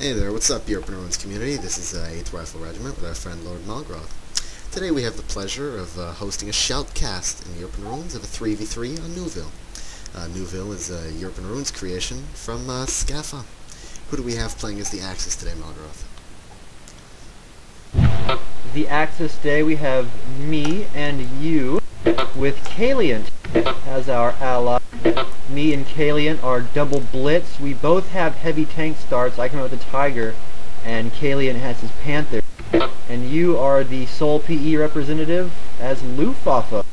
Hey there, what's up, Europe and Ruins community? This is 8th Rifle Regiment with our friend LordMalgoroth. Today we have the pleasure of hosting a shoutcast in Europe and Ruins of a 3v3 on Neuville. Neuville is a Europe and Ruins creation from Scaffa. Who do we have playing as the Axis today, Malgoroth? The Axis today we have me and you with Kaliant as our ally. Me and Kaliant are double blitz. We both have heavy tank starts. I come out with the Tiger, and Kaliant has his Panther. And you are the sole PE representative as Luftwaffe.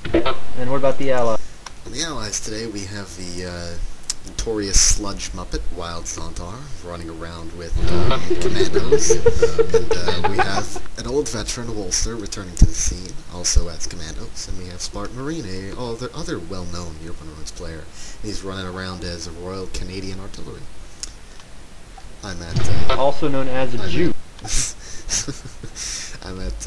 And what about the ally? On the allies today we have the Notorious Sludge Muppet, Wild Zontar, running around with commandos. And we have an old veteran, Wolster, returning to the scene, also as commandos. And we have Spartan Marine, a other well-known Europe and Ruins player. He's running around as a Royal Canadian Artillery. I'm at... also known as a Jew. I'm at...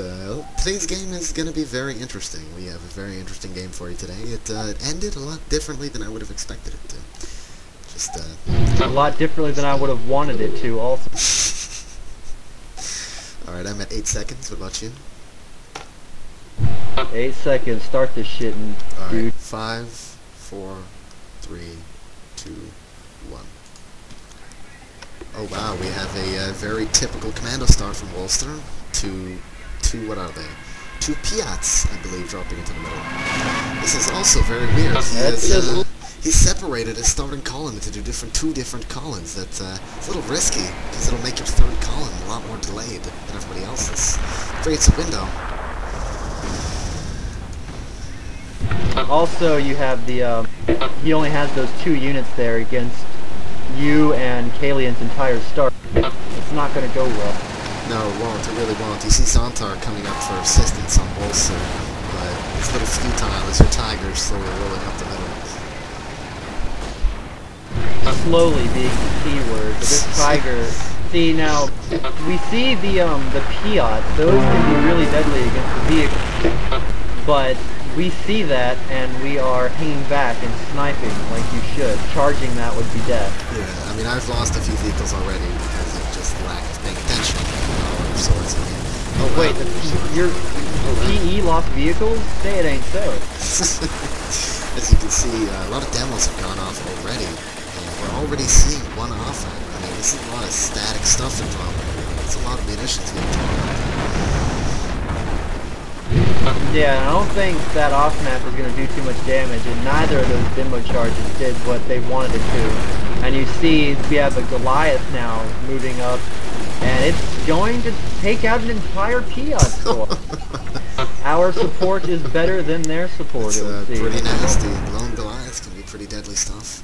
today's game is going to be very interesting. We have a very interesting game for you today. It ended a lot differently than I would have expected it to. Just, a lot differently than I would have wanted it to, also. Alright, I'm at 8 seconds. What about you? 8 seconds. Start this shit, dude. Alright, 5, 4, 3, 2, 1. Oh wow, we have a very typical commando start from Wolster. Two, what are they? 2 Piats, I believe, dropping into the middle. This is also very weird. He's separated his starting column into two different columns. That's it's a little risky, because it'll make your third column a lot more delayed than everybody else's. Creates a window. Also, you have the, he only has those 2 units there against you and Kalian's entire start. It's not going to go well. No, it won't. It really won't. You see Zontar coming up for assistance on Wolster, but it's a little futile as your Tiger's slowly rolling up the middle. Slowly being the key word, but this Tiger... See, now, we see the Piats. Those can be really deadly against the vehicle. But we see that, and we are hanging back and sniping like you should. Charging that would be death. Yeah, I mean, I've lost a few vehicles already because of just lack of paying attention. Swords in here. Oh, wait, your PE lost vehicles? Say it ain't so. As you can see, a lot of demos have gone off already, and we're already seeing one off. I mean, this is a lot of static stuff in drama. It's a lot of munitions being thrown. Yeah, I don't think that off-map is going to do too much damage, and neither of those demo charges did what they wanted it to. And you see, we have a Goliath now moving up, and it's going to take out an entire Piat squad. Our support is better than their support, it would seem. Pretty nasty. Lone Goliaths can be pretty deadly stuff.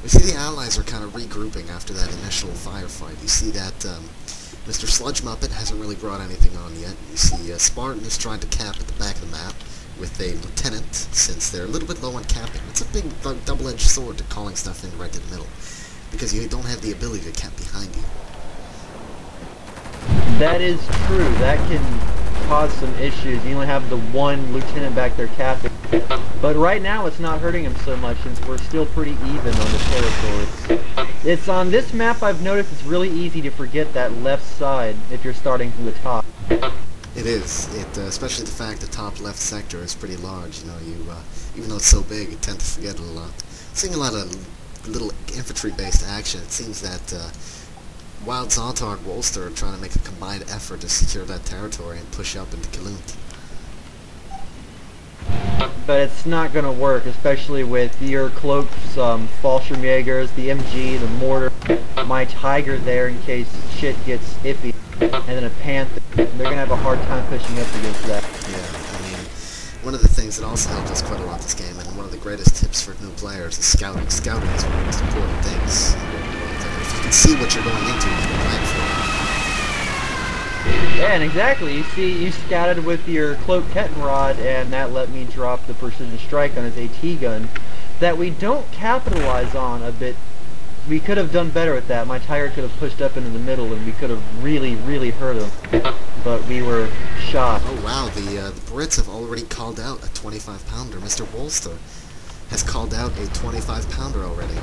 We see the allies are kind of regrouping after that initial firefight. You see that Mr. Sludge Muppet hasn't really brought anything on yet. You see Spartan is trying to cap at the back of the map with a lieutenant, since they're a little bit low on capping. It's a big double-edged sword to calling stuff in right to the middle, because you don't have the ability to cap behind you. That is true. That can cause some issues. You only have the one lieutenant back there capping. But right now it's not hurting him so much since we're still pretty even on the territory. It's on this map I've noticed it's really easy to forget that left side if you're starting from the top. It is. Especially the fact the top left sector is pretty large. You know, even though it's so big, you tend to forget it a lot. Seeing a lot of little infantry-based action, it seems that Wild Zontar and Wolster are trying to make a combined effort to secure that territory and push up into Kalunt. But it's not going to work, especially with your cloaks, Fallschirmjägers, the MG, the mortar, my Tiger there in case shit gets iffy, and then a Panther. They're going to have a hard time pushing up against that. Yeah, I mean, one of the things that also helped us quite a lot this game, and one of the greatest tips for new players, is scouting. Scouting is one of the most important things. If you can see what you're going into, you can plan for it. Yeah, and exactly. You see, you scouted with your cloak Kettenrod, and that let me drop the precision strike on his AT gun that we don't capitalize on a bit. We could have done better with that. My Tiger could have pushed up into the middle, and we could have really, really hurt him. But we were shot. Oh wow, the Brits have already called out a 25-pounder. Mr. Wolster has called out a 25-pounder already.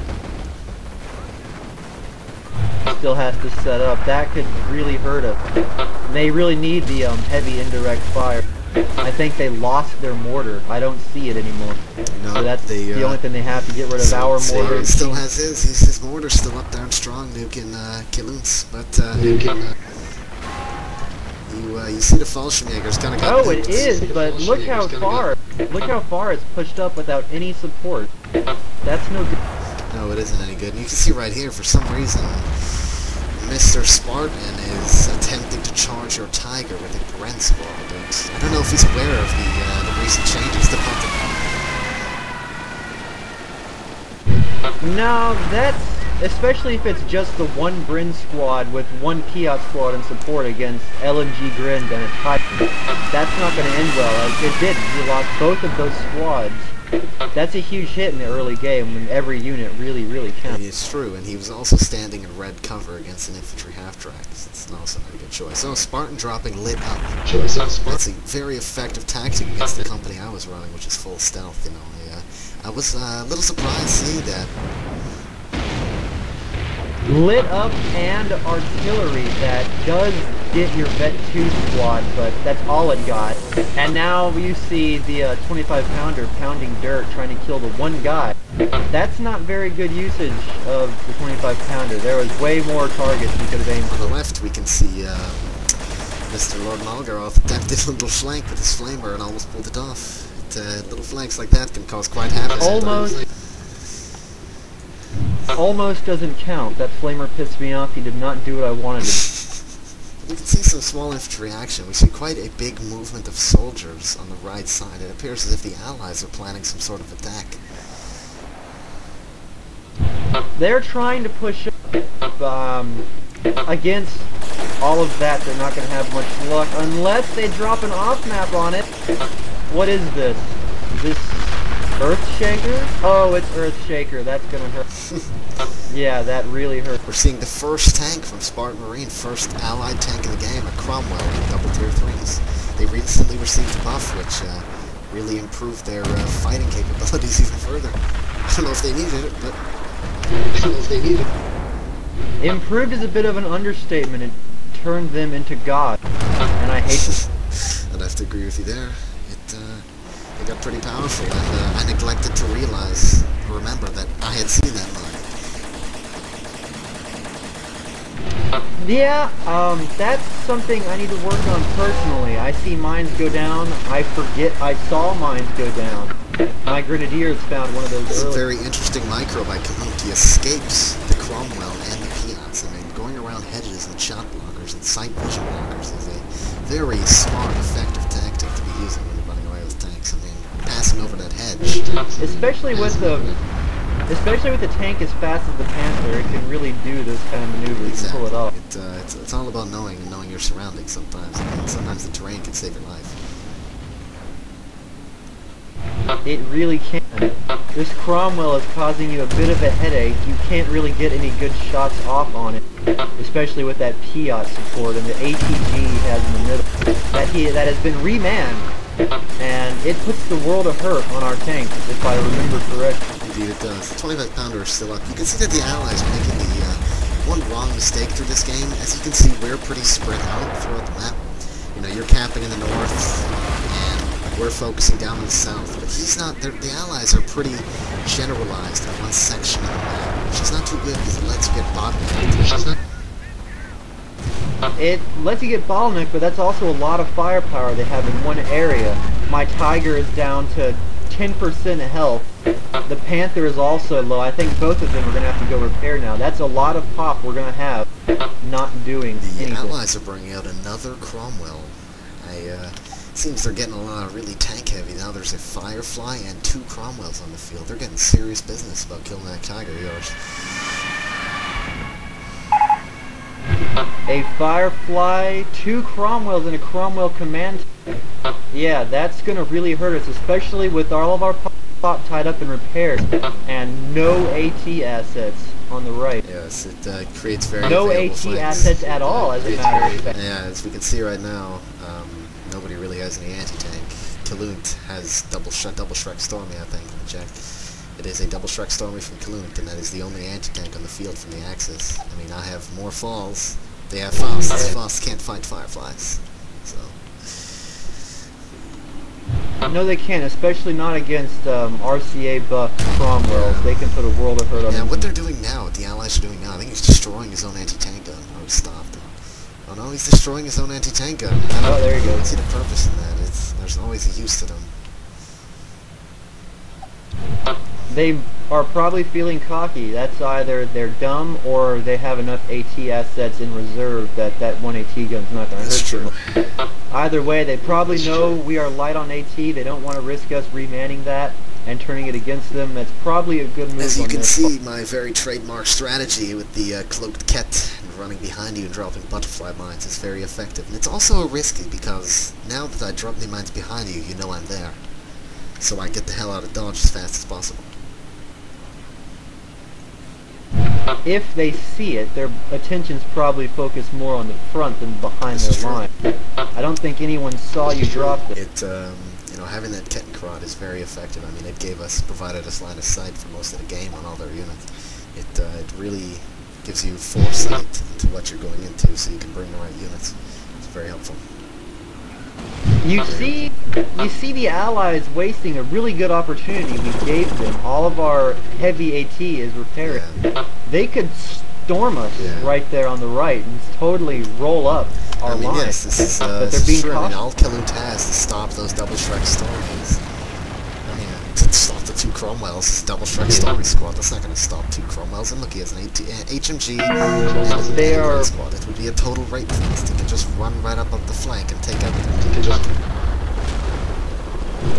Still has to set up. That could really hurt us. They really need the heavy indirect fire. I think they lost their mortar. I don't see it anymore. No, So that's the only thing they have to get rid of our mortar. He still has his mortar's still up there and strong, nuking Killoons, but you see the Fallschirmjäger's kind of got... Oh, it is, but look how far it's pushed up without any support. That's no good. No, it isn't any good. And you can see right here, for some reason, Mr. Spartan is attempting to charge your Tiger with a Gren Squall. I don't know if he's aware of the recent changes to Muppet. No, that's... Especially if it's just the one Grin squad with one Piat squad in support against LNG Grin and a Tiger. That's not going to end well. It didn't. He lost both of those squads. That's a huge hit in the early game when every unit really, really counts. It's true, and he was also standing in red cover against an infantry half-track. It's also not a good choice. So Spartan dropping lit up. That's a very effective tactic against the company I was running, which is full stealth, you know. I was a little surprised seeing that. Lit up and artillery that does get your Vet 2 squad, but that's all it got. And now you see the 25-pounder pounding dirt trying to kill the one guy. That's not very good usage of the 25-pounder. There was way more targets we could have aimed for. On the left we can see Mr. LordMalgoroth attempted a little flank with his flamer and almost pulled it off. Little flanks like that can cause quite havoc. Almost doesn't count. That flamer pissed me off. He did not do what I wanted him. We can see some small infantry action. We see quite a big movement of soldiers on the right side. It appears as if the Allies are planning some sort of attack. They're trying to push up. Against all of that, they're not going to have much luck unless they drop an off-map on it. What is this? Is this Earthshaker? Oh, it's Earthshaker. That's gonna hurt. Yeah, that really hurt. We're seeing the first tank from Spartan Marine, first allied tank in the game, a Cromwell with double tier 3s. They recently received a buff, which really improved their fighting capabilities even further. I don't know if they needed it, but... Improved is a bit of an understatement. It turned them into God. And I hate to... I'd have to agree with you there. It got pretty powerful, and I neglected to realize, or remember, that I had seen that mine. Yeah, that's something I need to work on personally. I see mines go down, I forget I saw mines go down. My Grenadiers found one of those It's early. a very interesting micro by Kalute. He escapes the Cromwell and the Piats. I mean, going around hedges and shot blockers and sight vision blockers is a very smart, effective tactic to be using when you're running away with tanks. I mean, passing over that hedge. Especially with the tank as fast as the Panther, it can really do this kind of maneuver. You can pull it off. It's all about knowing your surroundings sometimes. I mean, sometimes the terrain can save your life. It really can. This Cromwell is causing you a bit of a headache. You can't really get any good shots off on it, especially with that Piat support and the ATG he has in the middle. That has been remanned, and it puts the world of hurt on our tanks, if I remember correctly. Indeed it does. The 25-pounder is still up. You can see that the Allies are making the one wrong mistake through this game. As you can see, we're pretty spread out throughout the map. You know, you're camping in the north, and we're focusing down in the south. But he's not. The Allies are pretty generalized in one section of the map, which is not too good because it lets you get bottlenecked. It lets you get bottlenecked, but that's also a lot of firepower they have in one area. My Tiger is down to 10% health. The Panther is also low. I think both of them are going to have to go repair now. That's a lot of pop we're going to have not doing anything. The Allies are bringing out another Cromwell. Seems they're getting a lot of really tank-heavy. Now there's a Firefly and 2 Cromwells on the field. They're getting serious business about killing that Tiger of yours. A Firefly, 2 Cromwells, and a Cromwell command. Yeah, that's going to really hurt us, especially with all of our pop tied up and repaired, and no AT assets on the right. Yes, it creates very no AT flanks. Assets at all, as a matter of fact. Yeah, as we can see right now, nobody really has any anti-tank. Kalute has double Shrek Stormy, I think. Let me check. It is a double Shrek Stormy from Kalunt, and that is the only anti-tank on the field from the Axis. I mean, I have more falls. They have Fausts. Fausts can't fight Fireflies. So. No, they can't, especially not against RCA buff Cromwells. Yeah. They can put a world of hurt on them. Yeah, what they're doing now, what the Allies are doing now, I think he's destroying his own anti-tank gun. Oh, he stopped him. Oh no, he's destroying his own anti-tank gun. Oh, there you go. I don't see the purpose in that. There's always a use to them. They are probably feeling cocky. That's either they're dumb or they have enough AT assets in reserve that one AT gun's not going to hurt. That's true. Either way, they probably know we are light on AT. They don't want to risk us remanning that and turning it against them. That's probably a good move. As you on can this. see, my very trademark strategy with the cloaked ket and running behind you and dropping butterfly mines is very effective. And it's also risky because now that I drop the mines behind you, you know I'm there. So I get the hell out of Dodge as fast as possible. If they see it, their attention's probably focused more on the front than behind their line. I don't think anyone saw you drop it. You know, having that ket and crot is very effective. I mean, it provided us line of sight for most of the game on all their units. It really gives you foresight into what you're going into, so you can bring the right units. It's very helpful. You see the Allies wasting a really good opportunity we gave them. All of our heavy AT is repaired. Yeah. They could storm us right there on the right and totally roll up our line. Yes, this is but they're being true. I mean, cautious. all Kalunt has to stop those double Shrek Stormies. I mean, to stop the 2 Cromwells, this double Shrek Stormy squad, that's not going to stop 2 Cromwells. And look, he has an HMG and a Red squad. It would be a total rape fest. He can just run right up the flank and take everything.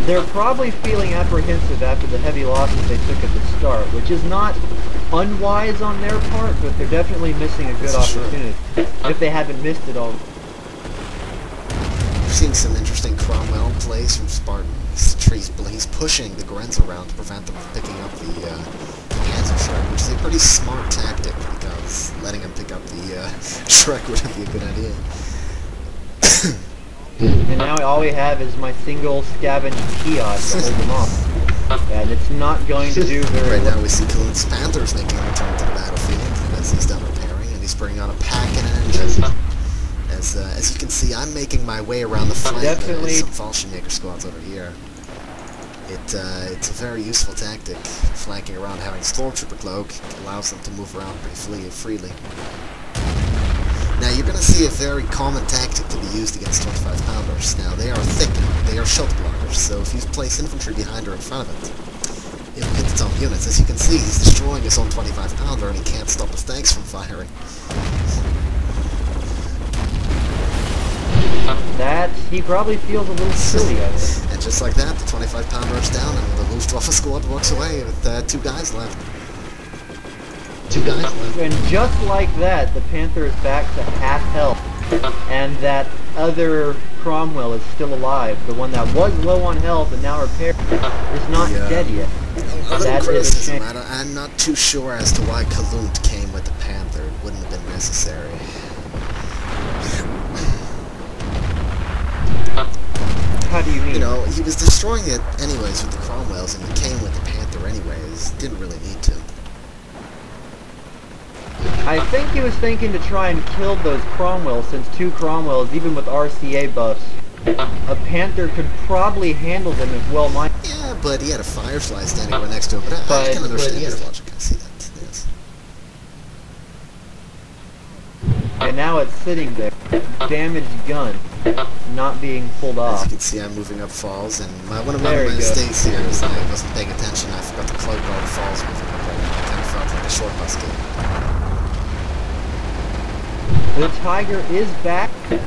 They're probably feeling apprehensive after the heavy losses they took at the start, which is not unwise on their part, but they're definitely missing a good opportunity. If they haven't missed it all. We're seeing some interesting Cromwell plays from Spartan. He's pushing the Grens around to prevent them from picking up the Panzer Shrek, which is a pretty smart tactic, because letting him pick up the Shrek wouldn't be a good idea. And now all we have is my single scavenge kiosk to hold them off. And it's not going to do very Right well. now we see Kalunt's Panthers making a return to the battlefield, as he's done repairing, and he's bringing on a pack and an engine. As you can see, I'm making my way around the flank. Definitely. There's some Fallschirmjäger squads over here. It's a very useful tactic. Flanking around, having Stormtrooper Cloak allows them to move around pretty freely. Now you're going to see a very common tactic to be used against 25-pounders. Now they are thick, they are shot blockers, so if you place infantry behind or in front of it, it'll hit its own units. As you can see, he's destroying his own 25-pounder and he can't stop his tanks from firing. That, he probably feels a little silly of it. And just like that, the 25-pounder is down and the Luftwaffe squad walks away with 2 guys left. And just like that, the Panther is back to half health. And that other Cromwell is still alive. The one that was low on health and now repaired is not dead yet. A little That is a criticism. shame. I'm not too sure as to why Kalunt came with the Panther. It wouldn't have been necessary. How do you mean? You know, he was destroying it anyways with the Cromwells, and he came with the Panther anyways. Didn't really need to. I think he was thinking to try and kill those Cromwells, since 2 Cromwells, even with RCA buffs, a Panther could probably handle them if well minded. Yeah, but he had a Firefly standing right next to him, but I can understand his logic. I see that, yes. And now it's sitting there, damaged gun, not being pulled As off. you can see, I'm moving up falls, and one of my There you go. mistakes here is I wasn't paying attention. I forgot to cloak all the falls moving up right now. I kind of felt like a short bus game. The Tiger is back to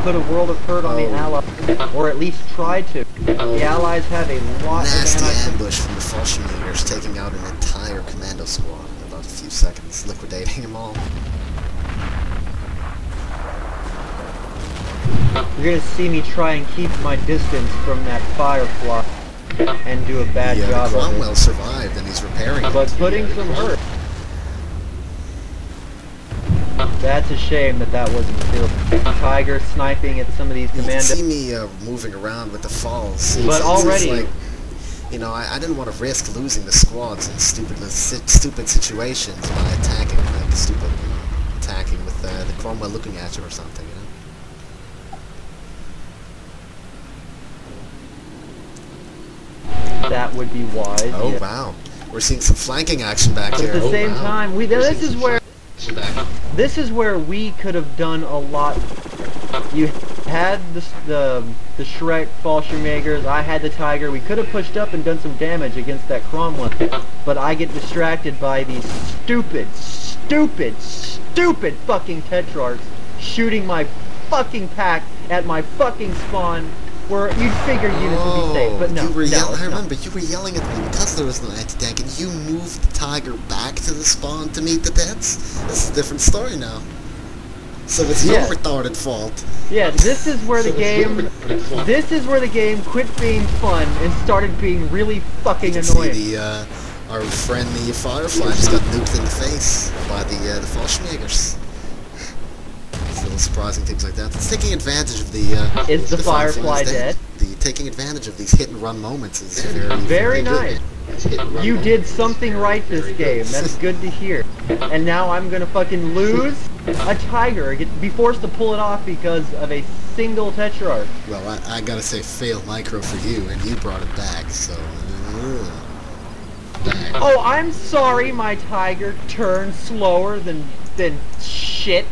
put a world of hurt on the Allies, or at least try to. The Allies have a lot Nasty of ambush from the Fallschirmjägers, taking out an entire commando squad in about a few seconds, liquidating them all. You're gonna see me try and keep my distance from that Firefly and do a bad job the of Cromwell it. survived, and he's repairing it. But putting some hurt. That's a shame that wasn't killed. Tiger sniping at some of these You can commandos. see me moving around with the falls. But already- You know, I didn't want to risk losing the squads in stupid situations by attacking, like attacking with the Cromwell looking at you or something, you know? That would be wise. Oh, yeah. Wow. We're seeing some flanking action back But here. at the same Wow. time, this is where we could have done a lot. You had the Shrek Fallschirmjägers, I had the Tiger. We could have pushed up and done some damage against that Cromwell, but I get distracted by these stupid fucking Tetrarchs shooting my fucking pack at my fucking spawn, where you'd figure units would be safe, but no. I remember you were yelling at me because there was no anti-tank, and you moved the Tiger back to the spawn to meet the deaths. This is a different story now. So it's your retarded fault. Yeah, this is where the game quit being fun and started being really fucking annoying. See our friend the Firefly just got nuked in the face by the Fallschirmjägers. It's a little surprising things like that. It's taking advantage of the Is the Firefly dead? Taking advantage of these hit and run moments is very nice. You did something right this game. That's good to hear. And now I'm gonna fucking lose a Tiger, be forced to pull it off because of a single Tetrarch. Well, I gotta say, failed micro for you, and you brought it back, so... Oh, I'm sorry, my Tiger turned slower than shit.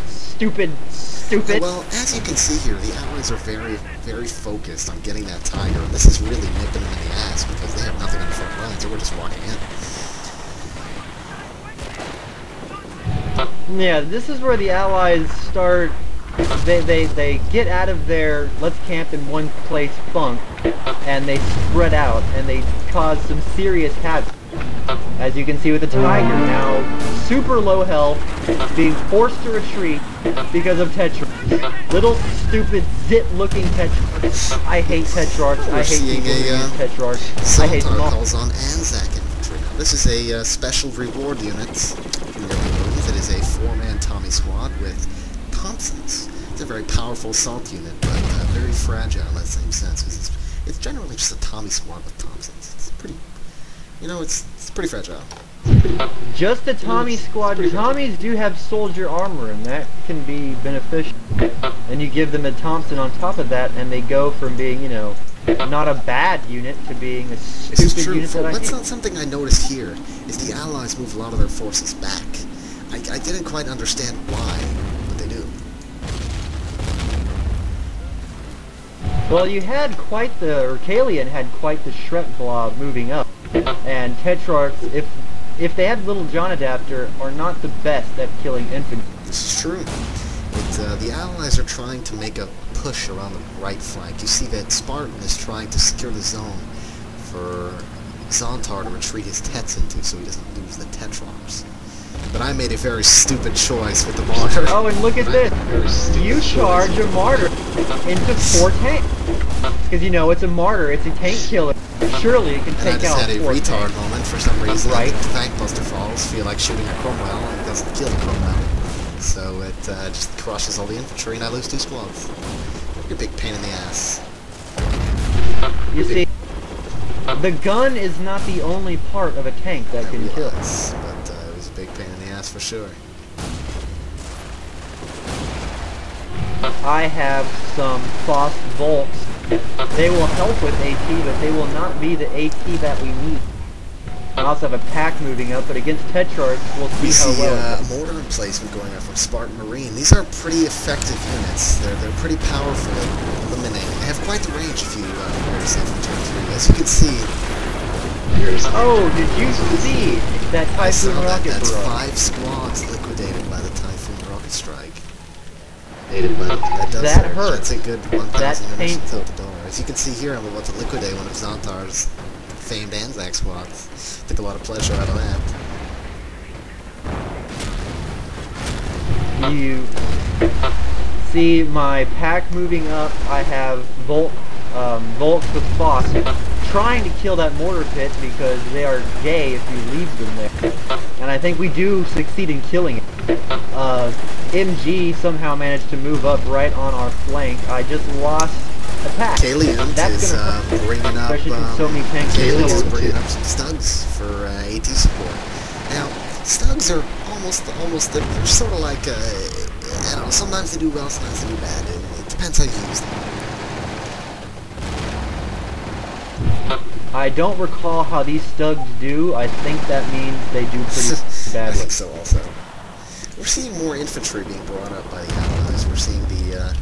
Stupid. Well, as you can see here, the Allies are very focused on getting that Tiger, and this is really nipping them in the ass because they have nothing on the front lines, so we're just walking in. Yeah, this is where the Allies start. They get out of their let's camp in one place funk, and they spread out, and they cause some serious havoc. As you can see with the Tiger now, super low health, being forced to retreat because of Tetrarchs. Little stupid zit-looking Tetrarchs. I hate Tetrarchs. I hate people who use Tetrarchs. I hate them all. Calls on Anzac infantry. Now, this is a special reward unit from your movies. It is a 4-man Tommy squad with Thompsons. It's a very powerful assault unit, but very fragile in that same sense. It's generally just a Tommy squad with Thompsons. It's pretty, you know, it's pretty fragile. Just a Tommy squad. Tommies do have soldier armor, and that can be beneficial. And you give them a Thompson on top of that, and they go from being, you know, not a bad unit to being a stupid unit that I hate. That's not something I noticed here, is the Allies move a lot of their forces back. I didn't quite understand why, but they do. Well, you had quite the, Kalian had quite the Shrek blob moving up. And Tetrarchs, if they have Little John Adapter, are not the best at killing infantry. This is true. But the Allies are trying to make a push around the right flank. You see that Spartan is trying to secure the zone for Zontar to retreat his Tets into so he doesn't lose the Tetrarchs. But I made a very stupid choice with the Martyr. Oh, and look at this. You charge a Martyr into 4 tanks. Because, you know, it's a Martyr, it's a tank killer. Surely it can take out 4 tanks. And I just had a retard moment for some reason. Right. The tank buster falls, feel like shooting a Cromwell, and it doesn't kill the Cromwell. So it just crushes all the infantry, and I lose 2 squads. A big pain in the ass. You see, the gun is not the only part of a tank that can kill. But it was a big pain in the ass for sure. I have some Frost Volks. They will help with AT, but they will not be the AT that we need. I also have a pack moving up, but against Tetrarchs, we'll see how well it goes. Mortar emplacement going up from Spartan Marine. These are pretty effective units. They're pretty powerful at eliminating. They have quite the range if you wear yourself in turn 3. As you can see... Oh, did you see that Typhoon rocket That's barrage? 5 squads liquidated by the Typhoon rocket strike. That hurt. That's a good 1,000 That's munitions painful. out the door. As you can see here, I'm about to liquidate one of Zontar's famed Anzac squads. Took a lot of pleasure out of that. You see my pack moving up. I have Volks with Foss trying to kill that mortar pit because they are gay if you leave them there. And I think we do succeed in killing it. MG somehow managed to move up right on our flank. I just lost attack. Kalian That's is gonna hurt, bringing up. especially since so many tanks are Kalian is still bringing up some Stugs for AT support. Now, Stugs are they're sort of like I don't know. Sometimes they do well, sometimes they do bad. It depends how you use them. I don't recall how these Stugs do. I think that means they do pretty I badly. think so also. We're seeing more infantry being brought up by the Allies. We're seeing the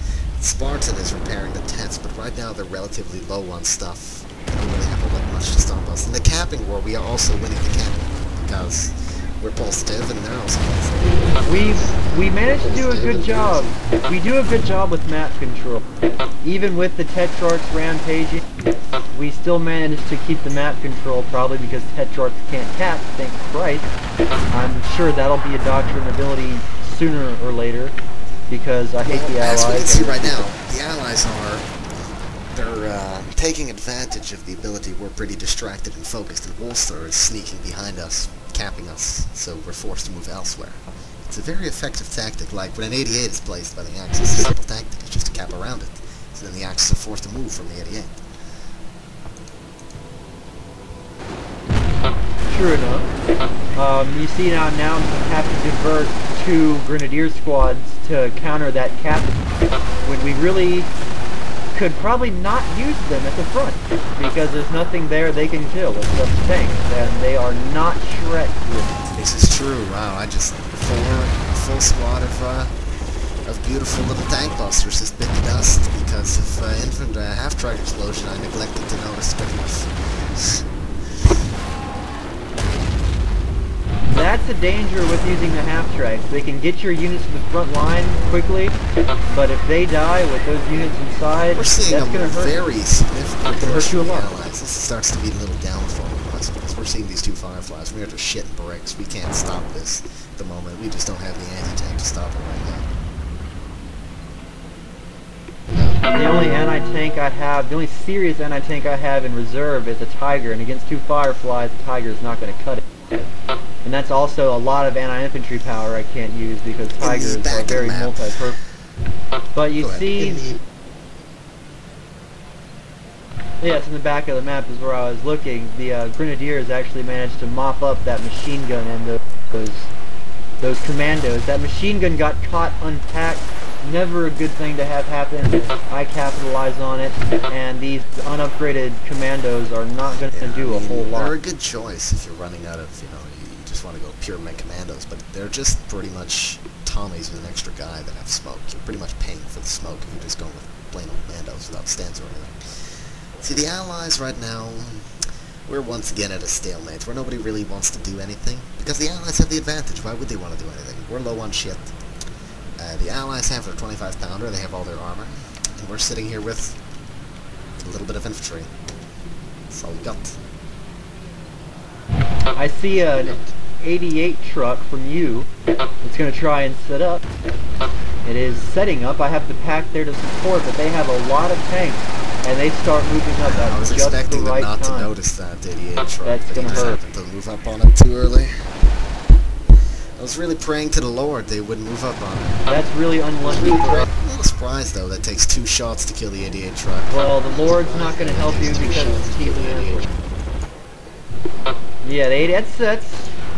Spartan is repairing the tents, but right now they're relatively low on stuff. They don't really have all that much to stop us. In the capping war, we are also winning the capping because we're positive and they're also positive. We managed to do a good job. We do a good job with map control. Even with the Tetrarchs rampaging, we still managed to keep the map control, probably because Tetrarchs can't cap, thank Christ. I'm sure that'll be a doctrine ability sooner or later, because I hate the Allies. As we can see right now, the Allies they're taking advantage of the ability. We're pretty distracted and focused, and Wolster is sneaking behind us, capping us, so we're forced to move elsewhere. It's a very effective tactic. Like when an 88 is placed by the Axis, a simple tactic is just to cap around it. So then the Axis are forced to move from the 88. True enough. You see now you have to divert 2 Grenadier squads to counter that cap, when we really could probably not use them at the front, because there's nothing there they can kill except tanks, and they are not shred-proof. This is true. Wow, I just a full squad of beautiful little tank busters just bit the dust because of half-track explosion. I neglected to notice pretty much. That's a danger with using the half-tracks. They can get your units to the front line quickly, but if they die with those units inside, we're seeing that's going to hurt. Very significant hurt you a lot. Allies. This starts to be a little downfall of us because we're seeing these 2 Fireflies. We're just shitting bricks. We can't stop this at the moment. We just don't have the anti-tank to stop it right now. The only anti-tank I have, the only serious anti-tank I have in reserve is a Tiger, and against 2 Fireflies, the Tiger is not going to cut it. And that's also a lot of anti-infantry power I can't use because Tigers are very multi-purpose. But you see... Yes, in the back of the map is where I was looking. The Grenadiers actually managed to mop up that machine gun and those commandos. That machine gun got caught unpacked. Never a good thing to have happen. I capitalize on it, and these unupgraded commandos are not going to do a whole lot. They're a good choice if you're running out of, you just want to go pure men commandos, but they're just pretty much Tommies with an extra guy that have smoke. You're pretty much paying for the smoke if you're just going with plain old commandos without stands or anything. See, the Allies right now, we're once again at a stalemate where nobody really wants to do anything, because the Allies have the advantage. Why would they want to do anything? We're low on shit. The Allies have their 25-pounder, they have all their armor, and we're sitting here with a little bit of infantry. That's all we got. I see an 88 truck from you. It's going to try and set up. It is setting up. I have the pack there to support, but they have a lot of tanks, and they start moving up at I was just expecting the right them not time. to notice that 88 truck. That's going to hurt. To move up on it too early. I was really praying to the Lord they wouldn't move up on it. That's really unlucky for us. I'm a little surprised though that takes 2 shots to kill the 88 truck. Well, the Lord's not going to help you because he's an asshole. Yeah, the 88,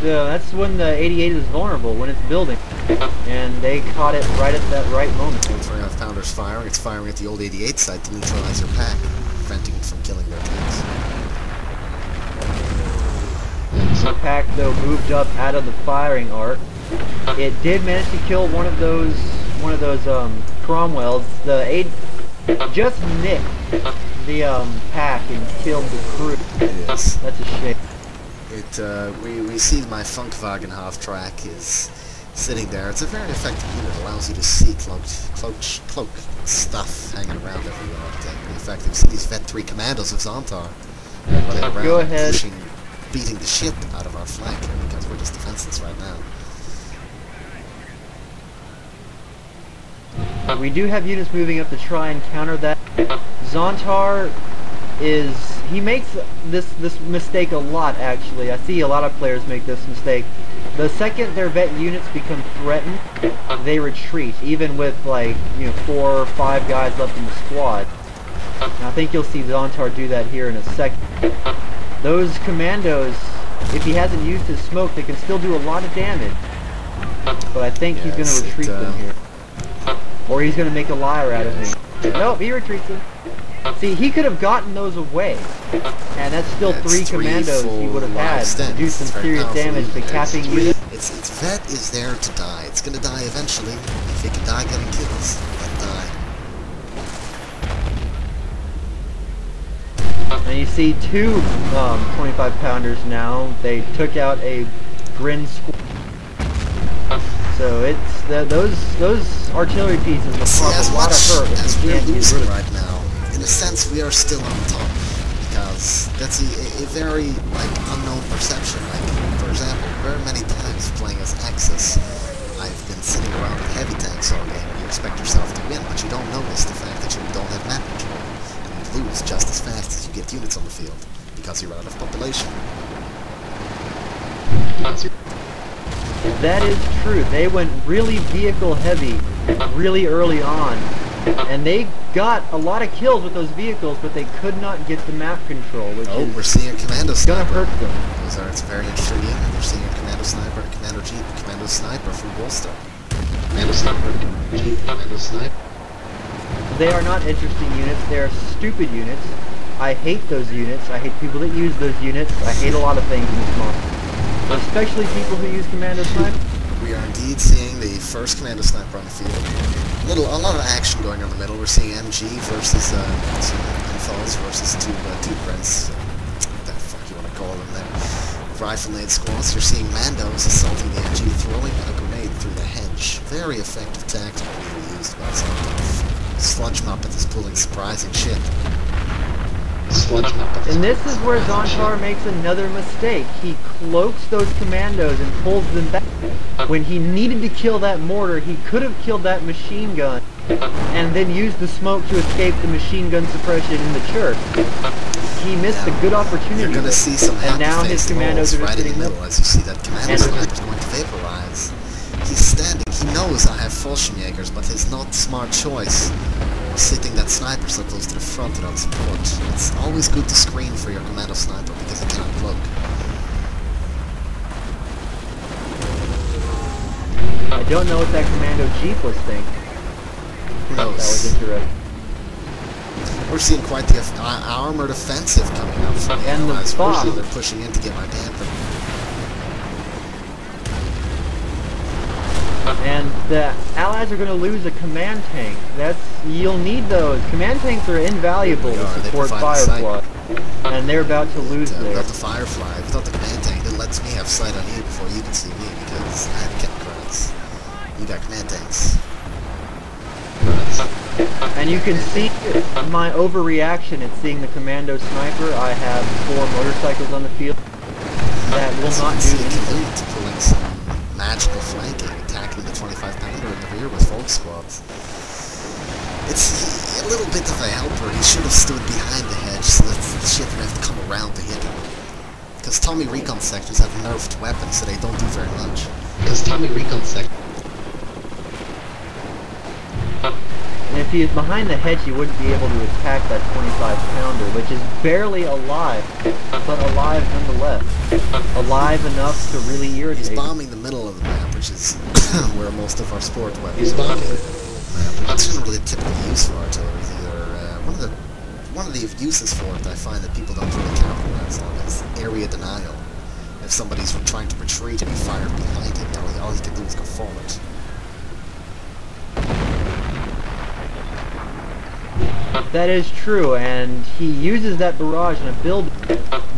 that's when the 88 is vulnerable, when it's building. And they caught it right at that right moment. 25-pounder's firing. It's firing at the old 88 site to neutralize their pack, preventing it from killing their tanks. The pack, though, moved up out of the firing arc. It did manage to kill one of those Cromwells. The 8 just nicked the pack and killed the crew. It is. That's a shame. We see my Funkwagen half-track is sitting there. It's a very effective unit. It allows you to see cloak stuff hanging around everywhere. It's pretty effective. You see these Vet 3 commandos of Zontar running around, Go ahead. beating the shit out of our flank here because we're just defenseless right now. We do have units moving up to try and counter that. Zontar he makes this mistake a lot, actually. I see a lot of players make this mistake. The second their vet units become threatened, they retreat, even with 4 or 5 guys left in the squad. And I think you'll see Zontar do that here in a second. Those commandos, if he hasn't used his smoke, they can still do a lot of damage. But I think he's going to retreat them here. Or he's going to make a liar out of me. Nope, he retreats them. See, he could have gotten those away. And that's still three commandos he would have had to do some serious damage to capping units. Vet is there to die. It's going to die eventually. If he can die getting kills, then die. And you see two 25-pounders now. They took out a Grin squad. So it's those artillery pieces will cause a lot of hurt if you can't use rid right now. In a sense, we are still on top because that's a very unknown perception. For example, very many times playing as Axis, I've been sitting around with heavy tanks all game, and you expect yourself to win, but you don't notice the fact that you don't have map control. You lose just as fast as you get units on the field, because you run out of population. That is true. They went really vehicle heavy really early on, and they got a lot of kills with those vehicles, but they could not get the map control, which is we're seeing a commando sniper. Gonna hurt them. It's a very interesting unit. We're seeing a commando sniper, a commando jeep, a commando sniper from Worcester. Commando sniper, jeep, commando sniper. They are not interesting units. They are stupid units. I hate those units. I hate people that use those units. I hate a lot of things in this mod, especially people who use commando sniper. We are indeed seeing the first commando sniper on the field. A lot of action going on in the middle. We're seeing MG versus some infos versus two Brents. What the fuck you want to call them there? Rifle-made squads. You're seeing Mandos assaulting the MG, throwing a grenade through the hedge. Very effective tactic being used by something. Sludge Muppet is pulling surprising shit. And this is where Zontar makes another mistake. He cloaks those commandos and pulls them back. When he needed to kill that mortar, he could have killed that machine gun and then used the smoke to escape the machine gun suppression in the church. He missed a good opportunity. You're going to see some and now his commandos are just right in the sitting middle as you see that commando sniper is going to vaporize. He's standing. He knows I have Fallschirmjägers, but his not smart choice sitting that sniper so close to the front without support. It's always good to screen for your commando sniper because it cannot cloak. I don't know what that commando jeep was thinking. Who knows? That was interesting. We're seeing quite the armored offensive coming up from the Allies. They're pushing in to get my Panther. And the Allies are going to lose a command tank. You'll need those. Command tanks are invaluable to support Firefly. And they're about to lose there. Without the Firefly, without the command tank, it lets me have sight on you before you can see me because I have kept credits. You got command tanks. And you can see my overreaction at seeing the commando sniper. I have 4 motorcycles on the field that will not do anything. Pulling some magical flanking, attacking the 25-pounder in the rear with folk squads. It's a little bit of a helper. He should have stood behind the hedge so that the shit would have to come around to hit him. Because Tommy recon sections have nerfed weapons, so they don't do very much. And if he is behind the hedge, he wouldn't be able to attack that 25-pounder, which is barely alive, but alive nonetheless. Alive enough to really irritate. He's bombing the middle of the map, which is where most of our sport weapons are located. That's not really a typical use for artillery either. One of the uses for it I find that people don't really capitalize on is area denial. If somebody's trying to retreat and you fire behind him, all he can do is go forward. That is true, and he uses that barrage in a building.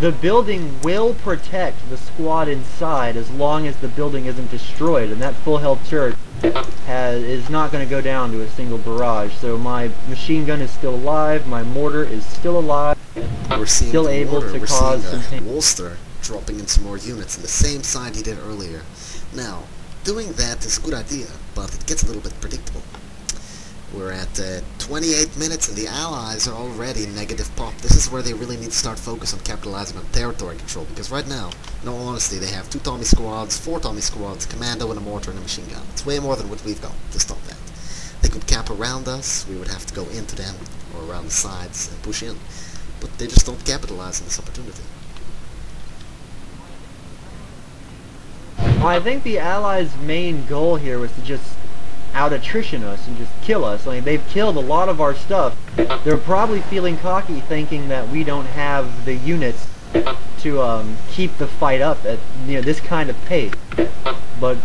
The building will protect the squad inside as long as the building isn't destroyed, and that full health church is not going to go down to a single barrage. So my machine gun is still alive, my mortar is still alive, still able to cause some pain. Worcester dropping in some more units in the same side he did earlier. Now, doing that is a good idea, but it gets a little bit predictable. We're at 28 minutes and the Allies are already negative pop. This is where they really need to start focus on capitalizing on territory control, because right now, in all honesty, they have 2 Tommy squads, 4 Tommy squads, commando and a mortar and a machine gun. It's way more than what we've got to stop that. They could cap around us, we would have to go into them, or around the sides, and push in. But they just don't capitalize on this opportunity. Well, I think the Allies' main goal here was to just out-attrition us and just kill us. I mean, they've killed a lot of our stuff. They're probably feeling cocky, thinking that we don't have the units to keep the fight up at this kind of pace. But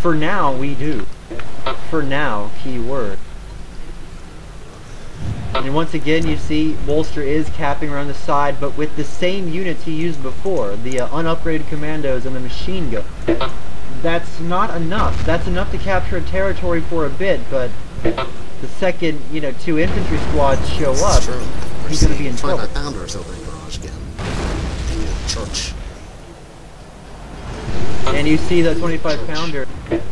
for now, we do. For now, key word. And once again, you see Wolster is capping around the side, but with the same units he used before, the unupgraded commandos and the machine gun. That's not enough. That's enough to capture a territory for a bit, but the second, 2 infantry squads show up, he's going to be in trouble. 25 pounders over in barrage again. The church. And you see the 25 pounder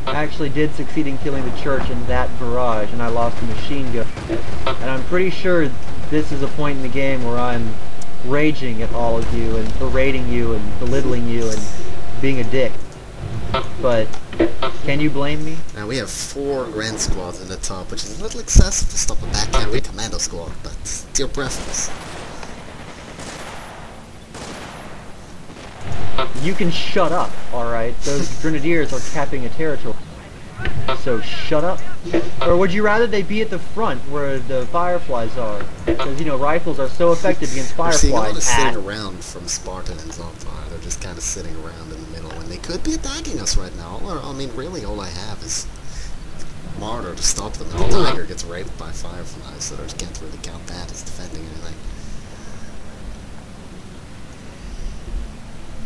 actually did succeed in killing the church in that barrage, and I lost a machine gun. And I'm pretty sure this is a point in the game where I'm raging at all of you and berating you and belittling you and being a dick. But can you blame me? Now we have 4 Grand Squads in the top, which is a little excessive to stop a backhanded commando squad, but it's your preference. You can shut up, alright? Those grenadiers are capping a territory. So shut up. Or would you rather they be at the front where the fireflies are? Because, rifles are so effective against fireflies. We're seeing a lot of sitting around from Spartan and Zogfire. They're just kind of sitting around in the middle when they could be attacking us right now. Or, I mean, really all I have is Martyr to stop them. And the Tiger gets raped by fireflies, so I can't really count that as defending anything.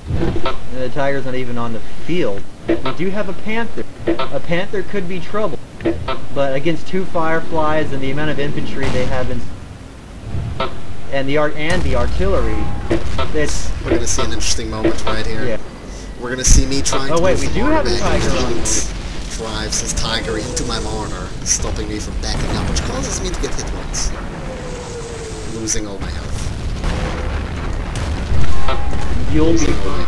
And the Tiger's not even on the field. We do have a Panther. A Panther could be trouble. But against 2 Fireflies and the amount of infantry they have in... And the artillery, it's... We're going to see an interesting moment right here. Yeah. We're going to see me trying to... Oh wait, we do have a Tiger on. Drives his Tiger into my Martyr, stopping me from backing up, which causes me to get hit once. Losing all my health. You'll be fine.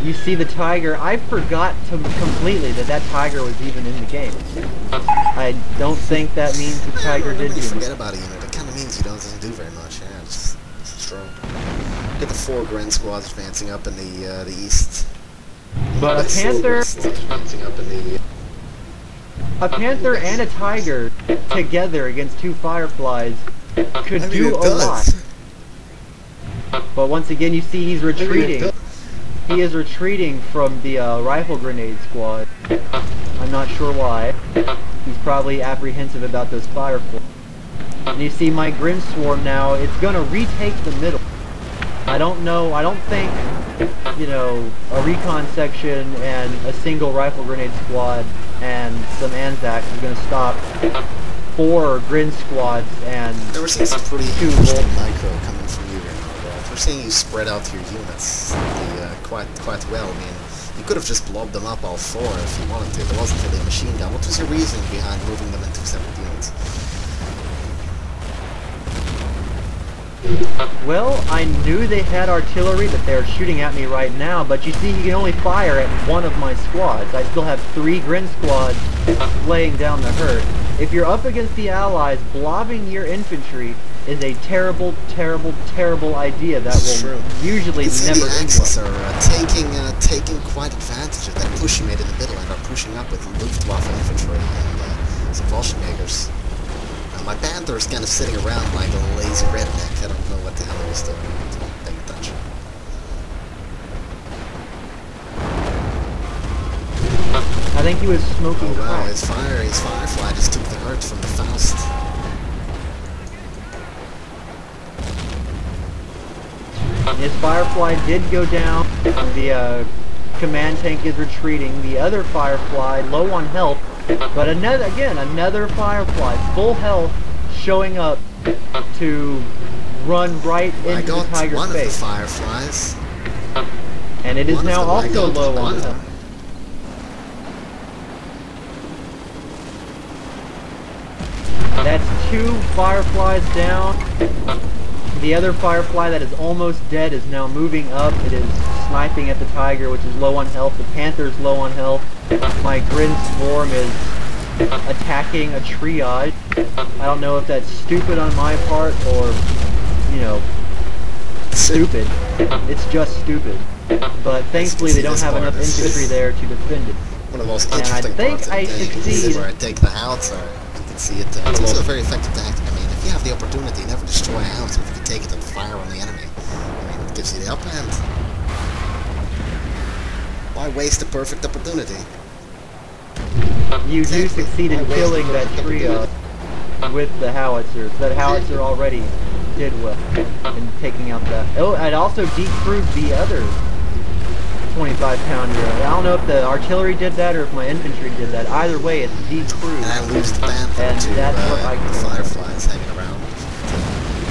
You see the Tiger. I forgot completely that Tiger was even in the game. I don't think that means the Tiger did. You forget about a unit. It kind of means he doesn't do very much. Yeah, it's true. Get the 4 Grand Squads advancing up in the east. But a Panther, and a Tiger together against 2 Fireflies could do a lot. But once again, you see he's retreating. He is retreating from the rifle grenade squad. I'm not sure why. He's probably apprehensive about those fireflies. And you see my Grim Swarm now, it's gonna retake the middle. I don't know, I don't think, a recon section and a single rifle grenade squad and some Anzacs is gonna stop 4 Grin squads and there were some pretty 2 interesting micro coming from you. We're seeing you spread out your units quite well. I mean, you could have just blobbed them up all 4 if you wanted to. There wasn't really a machine gun. What was your reason behind moving them into separate units? Well, I knew they had artillery that they're shooting at me right now, but you see, you can only fire at 1 of my squads. I still have 3 Grin squads laying down the herd. If you're up against the Allies, blobbing your infantry is a terrible, terrible, terrible idea that will usually never end well. The Axis are taking quite advantage of that push you made in the middle and are pushing up with Luftwaffe infantry and some Fallschirmjägers. My Panther is kind of sitting around like a lazy redneck. I don't know what the hell he was doing. I'm not paying attention. I think he was smoking wow, crack. his Firefly just took the hurt from the Faust. His Firefly did go down. The command tank is retreating. The other Firefly, low on health, but another Firefly, full health, showing up to run right into the Tiger's face. I got one of the Fireflies. And it is now also low on health. That's 2 Fireflies down. The other Firefly that is almost dead is now moving up. It is sniping at the Tiger, which is low on health. The Panther's low on health. My Grin Swarm is attacking a triage. I don't know if that's stupid on my part or, you know, stupid. It's just stupid. But thankfully they don't have enough infantry there to defend it. One of the most And I interesting think parts of I the game succeed. is where I take the howitzer. You can see it. It's also a very effective tactic. I mean, if you have the opportunity, never destroy a howitzer if you can take it and fire on the enemy. I mean, it gives you the upper hand. Why waste a perfect opportunity? You do succeed in killing that trio with the howitzer. That howitzer already did well in taking out that. Oh, it also decrewed the other 25-pounder. I don't know if the artillery did that or if my infantry did that. Either way, it's decrewed. And I lose the panther And to that's what I the can fireflies hanging around.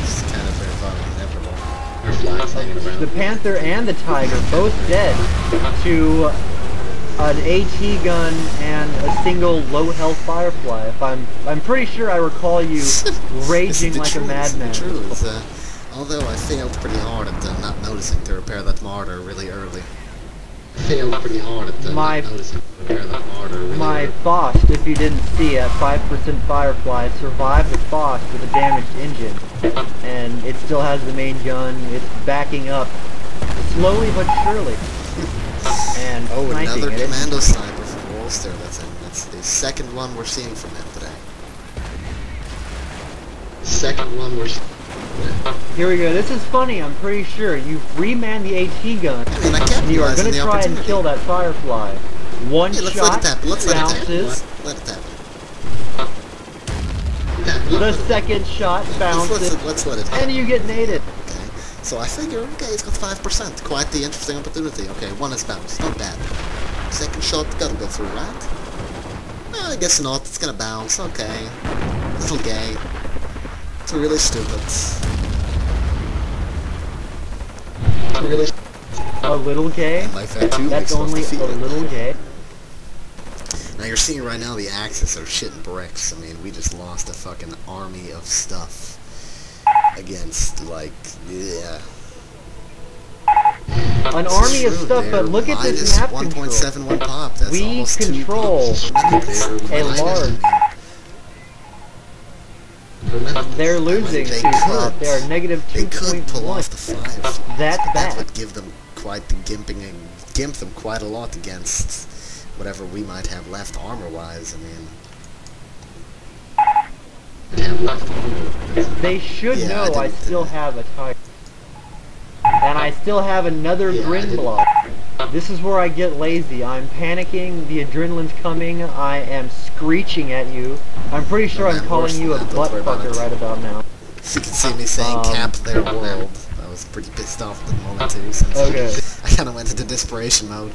It's kind of very fun, inevitable. Fireflies hanging around. The panther and the tiger both dead to an AT gun and a single low health firefly. If I'm pretty sure I recall you raging like a madman. True. Although I failed pretty hard at not noticing to repair that mortar really early. Failed pretty hard at not noticing to repair that mortar really My early. Faust, if you didn't see, at 5% firefly, survived the Faust with a damaged engine. And it still has the main gun. It's backing up slowly but surely. And Oh, sniping another it. commando sniper from Wolster. That's the second one we're seeing from him today. Second one we're seeing. Here we go. This is funny, I'm pretty sure. You've remanned the AT gun. I mean, I And you are capitalized on going to the try and opportunity. kill that firefly. One Yeah, let's shot, let it happen. Let's let it bounces. happen. Let it happen. The second shot bounces. Let's let it happen. And you get naded. Okay. So I figure, okay, it's got 5%. Quite the interesting opportunity. Okay, one is bounced. Not bad. Second shot, gotta go through, right? No, I guess not. It's gonna bounce. Okay. Little gay. It's really stupid. Really A little gay? Life at 2 That's makes most only a defeated. little gay. Now you're seeing right now the Axis are shitting bricks. I mean, we just lost a fucking army of stuff against, like, yeah. An army of stuff, but look at this map control. 1.71 pop. That's We almost control 2 pops. a large. They're losing They to could. They are negative They could pull off 2.1. the 5. That's That bad. would give them quite the gimping and gimp them quite a lot against whatever we might have left armor-wise. I mean, They should Yeah, know I I didn't- still have a tiger. And I still have another Yeah, I grin didn't- block. This is where I get lazy. I'm panicking, the adrenaline's coming, I am screeching at you. I'm pretty sure No, I'm man, calling worse you a than that, don't butt worry about fucker it. right about now. you can see me saying cap their world. I was pretty pissed off at the moment too, since Okay. I kind of went into desperation mode.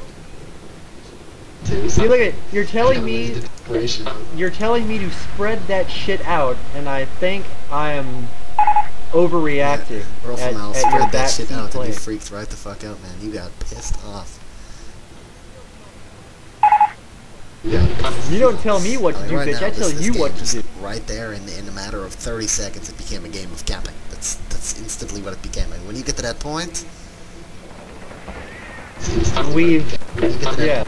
See, look at, you're telling me to spread that shit out, and I think I am overreacting at your spread that shit backseat out, and play. you freaked right the fuck out, man. You got pissed off. You don't tell me what to do, right bitch. now, I tell this you game what to just do. right there, in a matter of 30 seconds, it became a game of capping. That's instantly what it became. And when you get to that point, Yeah.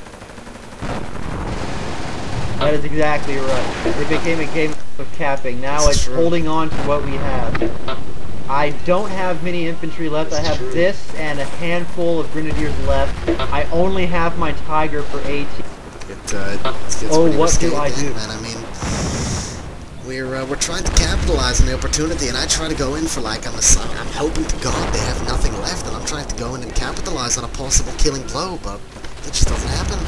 That is exactly right. It became a game of capping. Now This is it's true. holding on to what we have. I don't have many infantry left. I have this and a handful of grenadiers left. I only have my tiger for AT. it gets Oh, pretty what risque do I again, do? man. I mean, we're trying to capitalize on the opportunity, and I try to go in for like I'm hoping to God they have nothing left, and I'm trying to go in and capitalize on a possible killing blow, but it just doesn't happen.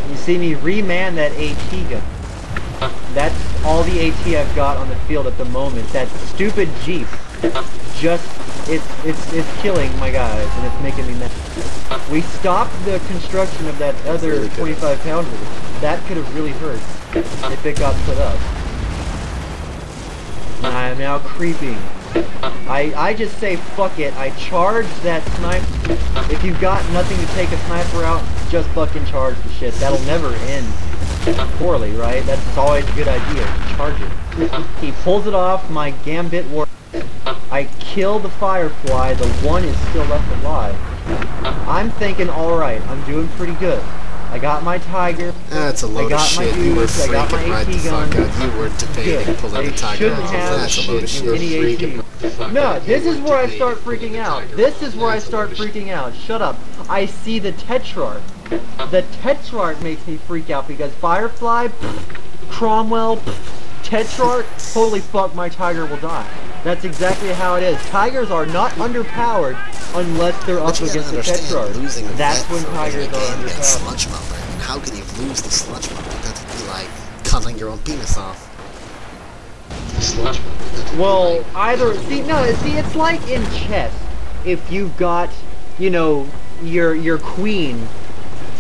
You see me reman that AT gun. That's all the AT I've got on the field at the moment. That stupid Jeep it's killing my guys, and it's making me mad. We stopped the construction of that other really could have. 25-pounder. That could have really hurt if it got put up. And I am now creeping. I just say fuck it. I charge that sniper. If you've got nothing to take a sniper out, just fucking charge the shit. That'll never end poorly, right? That's always a good idea. Charge it. He pulls it off. My gambit works. I kill the firefly. The one is still left alive. I'm thinking, alright, I'm doing pretty good. I got my tiger. That's a load of shit. You were freaking right the fuck out. You were debating pulling the tiger off. That's a load of shit. No, this is where I start freaking out. This is where I start freaking out. Shut up. I see the Tetrarch. The Tetrarch makes me freak out because Firefly, Cromwell, Tetrarch, holy fuck, my tiger will die. That's exactly how it is. Tigers are not underpowered unless they're up against the Tetrarch. That's when tigers are underpowered. Sludge Muppet. I mean, how can you lose the Sludge Muppet? That would be like cutting your own penis off. Sludge Muppet. Well, either see, it's like in chess. If you've got, you know, your queen,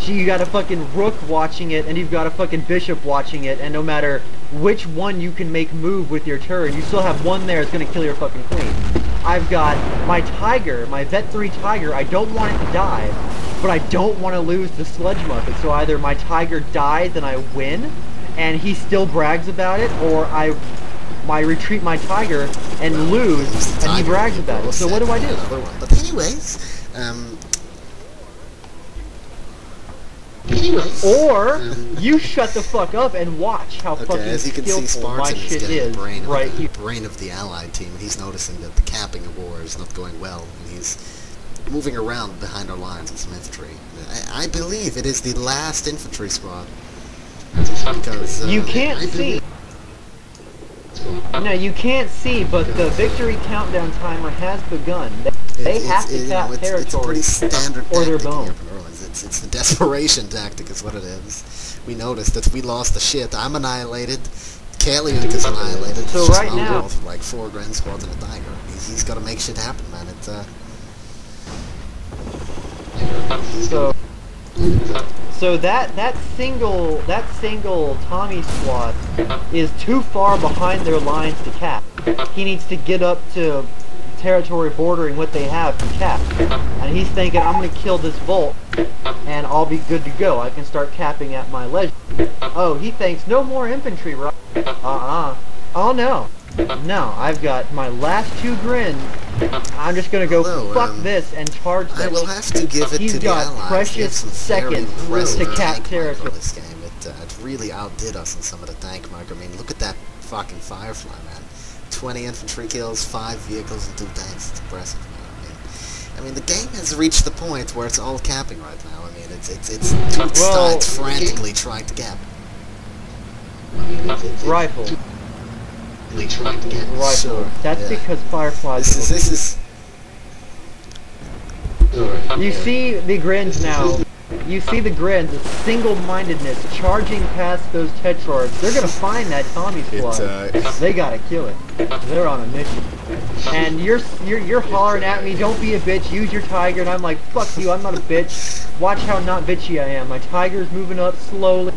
you got a fucking rook watching it, and you've got a fucking bishop watching it, and no matter which one you can make move with your turn, you still have one there that's gonna kill your fucking queen. I've got my tiger, my Vet 3 tiger. I don't want it to die, but I don't want to lose the Sludge Muppet. So either my tiger dies and I win, and he still brags about it, or I retreat my tiger and lose, and he brags about it. So what do I do? But anyways, or you shut the fuck up and watch how fucking skillful my shit is right here. Brain of the allied team, and he's noticing that the capping of war is not going well, and he's moving around behind our lines with some infantry. I believe it is the last infantry squad. Because you can't see. No, you can't see, but the victory countdown timer has begun. They have to cap territory, it's a pretty standard or they're boned. It's the desperation tactic is what it is. We noticed that we lost the shit. I'm annihilated. Kaliant is annihilated. So it's right now, with like 4 grand squads and a tiger. He's got to make shit happen, man. So that single Tommy squad is too far behind their lines to cap. He needs to get up to territory bordering what they have to cap. And he's thinking, I'm going to kill this Volt, and I'll be good to go. I can start capping at my leisure. Oh, he thinks, no more infantry, right? Oh, no. No, I've got my last 2 grins. I'm just going to go fuck this and charge that. I will have to give it to the Allies. He's got precious seconds to cap territory. This game. It really outdid us in some of the tank mark. I mean, look at that fucking Firefly, man. 20 infantry kills, 5 vehicles, and 2 tanks. It's impressive, man. I mean, the game has reached the point where it's all capping right now. I mean, it's two sides frantically trying to cap. Rifle. Rifle. Sure, That's because Fireflies. This is. You see the grins now. You see the grins, the single-mindedness, charging past those Tetrarchs. They're gonna find that Tommy squad. They gotta kill it. They're on a mission. And you're hollering at me, don't be a bitch, use your tiger, and I'm like, fuck you, I'm not a bitch. Watch how not bitchy I am. My tiger's moving up slowly.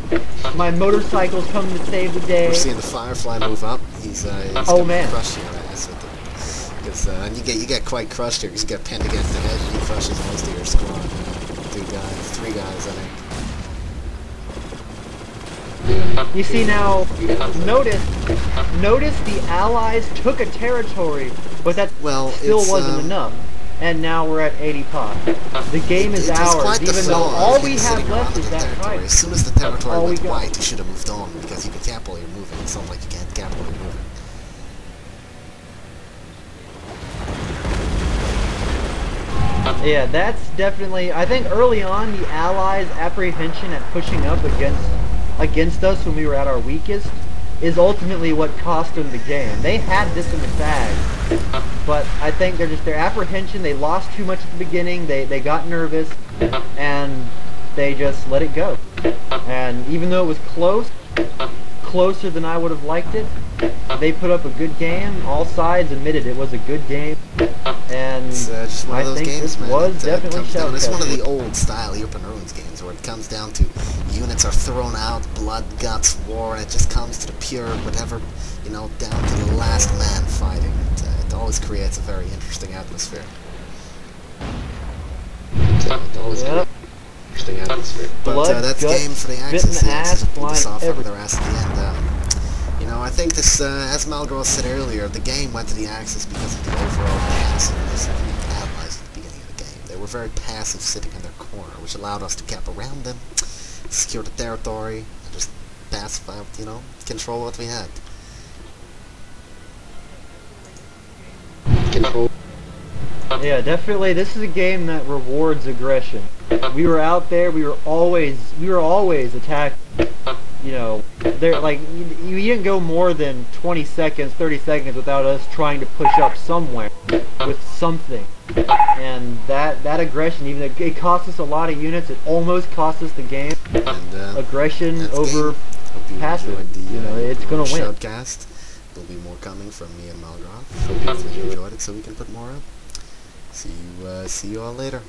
My motorcycle's coming to save the day. We're seeing the Firefly move up. He's oh man. Crush your ass with it. Because and you get quite crushed here because you get pinned against the edge and he crushes most of your squad. 3 guys, I think. You see now, notice the Allies took a territory, but that still wasn't enough. And now we're at 80 pop. The game is ours, even though all we have left is that tiger. As soon as the territory went white, you should have moved on, because you can cap while you're moving. It's not like you can't cap while you're moving. Yeah, that's definitely, I think early on the Allies' apprehension at pushing up against us when we were at our weakest is ultimately what cost them the game. They had this in the bag, but I think their apprehension, they lost too much at the beginning, they got nervous, and they just let it go. And even though it was close, closer than I would have liked it, they put up a good game. All sides admitted it was a good game, and it's just one of those games, man. Was definitely shout. It's one of the old style European Ruins games where it comes down to units are thrown out, blood, guts, war, and it just comes to the pure whatever, you know, down to the last man fighting. It always creates a very interesting atmosphere. It always interesting atmosphere. But that game for the Axis, the Axis pulled us off over their ass at the end. You know, I think this, as Malgoroth said earlier, the game went to the Axis because of the overall passiveness of the Allies at the beginning of the game. They were very passive sitting in their corner, which allowed us to cap around them, secure the territory, and just pacify, you know, control what we had. Yeah, definitely. This is a game that rewards aggression. We were out there. We were always attacking. You know, there like you didn't go more than 20 seconds, 30 seconds without us trying to push up somewhere with something. And that aggression, even though it cost us a lot of units, it almost cost us the game. And aggression over passive. The, you know, it's gonna win. Shoutcast. There'll be more coming from me and Malgoroth. Hopefully you enjoyed it, so we can put more up. See you all later.